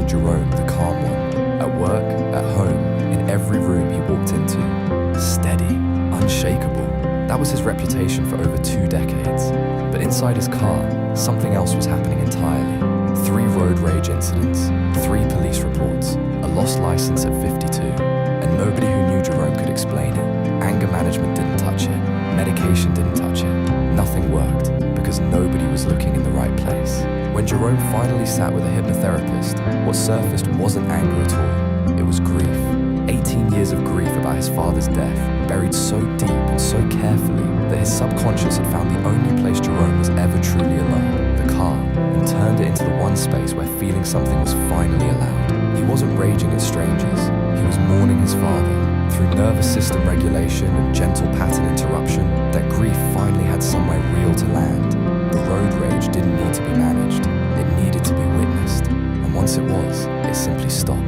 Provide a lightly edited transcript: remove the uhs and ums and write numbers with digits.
called Jerome the calm one. At work, at home, in every room he walked into. Steady, unshakable. That was his reputation for over 2 decades. But inside his car, something else was happening entirely. 3 road rage incidents, 3 police reports, a lost license at 52, and nobody who knew Jerome could explain it. Anger management didn't touch it, medication didn't touch it. Nothing worked because nobody was looking in the right place. When Jerome finally sat with a hypnotherapist, what surfaced wasn't anger at all, it was grief. 18 years of grief about his father's death, buried so deep and so carefully that his subconscious had found the only place Jerome was ever truly alone, the car, and turned it into the one space where feeling something was finally allowed. He wasn't raging at strangers, he was mourning his father. Through nervous system regulation and gentle pattern interruption, that grief finally had somewhere real to land. The road rage didn't need to be managed, it needed to be witnessed, and once it was, it simply stopped.